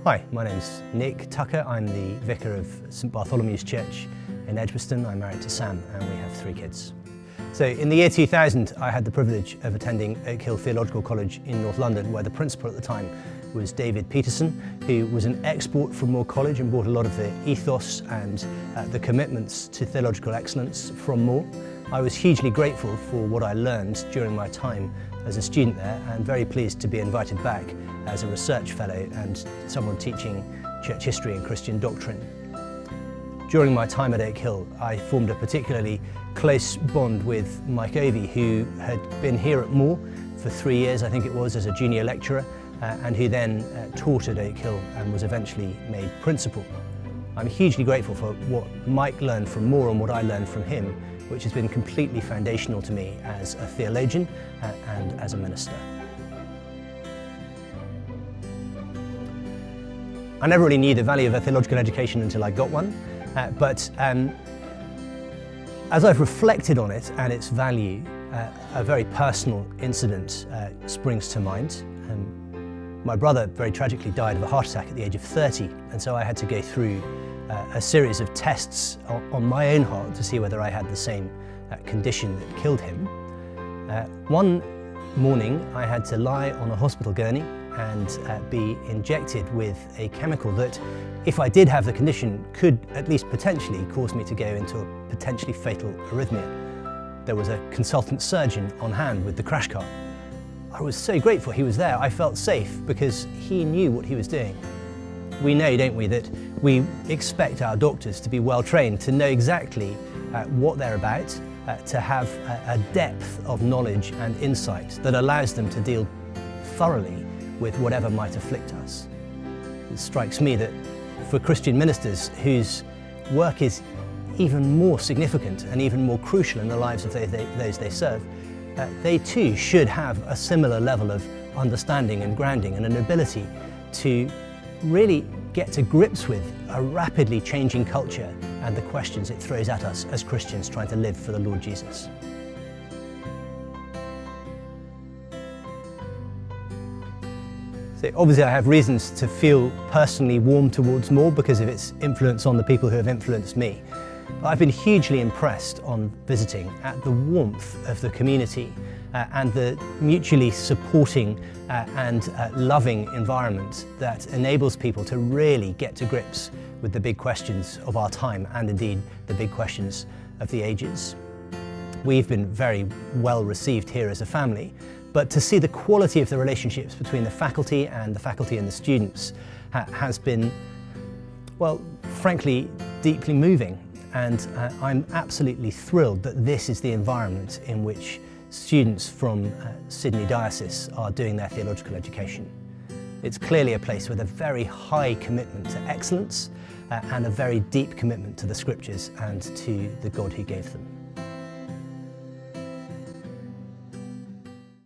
Hi, my name's Nick Tucker. I'm the vicar of St Bartholomew's Church in Edgbaston. I'm married to Sam and we have 3 kids. So in the year 2000, I had the privilege of attending Oak Hill Theological College in North London, where the principal at the time was David Peterson, who was an export from Moore College and brought a lot of the ethos and the commitments to theological excellence from Moore. I was hugely grateful for what I learned during my time as a student there, and very pleased to be invited back as a research fellow and someone teaching church history and Christian doctrine. During my time at Oak Hill, I formed a particularly close bond with Mike Ovey, who had been here at Moore for 3 years, I think it was, as a junior lecturer, and who then taught at Oak Hill and was eventually made principal. I'm hugely grateful for what Mike learned from Moore and what I learned from him, which has been completely foundational to me as a theologian and as a minister. I never really knew the value of a theological education until I got one, but as I've reflected on it and its value, a very personal incident springs to mind. My brother very tragically died of a heart attack at the age of 30, and so I had to go through a series of tests on my own heart to see whether I had the same condition that killed him. One morning I had to lie on a hospital gurney and be injected with a chemical that, if I did have the condition, could at least potentially cause me to go into a potentially fatal arrhythmia. There was a consultant surgeon on hand with the crash cart. I was so grateful he was there. I felt safe because he knew what he was doing. We know, don't we, that we expect our doctors to be well trained, to know exactly what they're about, to have a depth of knowledge and insight that allows them to deal thoroughly with whatever might afflict us. It strikes me that for Christian ministers whose work is even more significant and even more crucial in the lives of those they serve, they too should have a similar level of understanding and grounding and an ability to really get to grips with a rapidly changing culture and the questions it throws at us as Christians trying to live for the Lord Jesus. So obviously I have reasons to feel personally warm towards Moore because of its influence on the people who have influenced me. But I've been hugely impressed on visiting at the warmth of the community and the mutually supporting and loving environment that enables people to really get to grips with the big questions of our time and indeed the big questions of the ages. We've been very well received here as a family, but to see the quality of the relationships between the faculty and the students has been, well, frankly, deeply moving. And I'm absolutely thrilled that this is the environment in which students from Sydney Diocese are doing their theological education. It's clearly a place with a very high commitment to excellence and a very deep commitment to the Scriptures and to the God who gave them.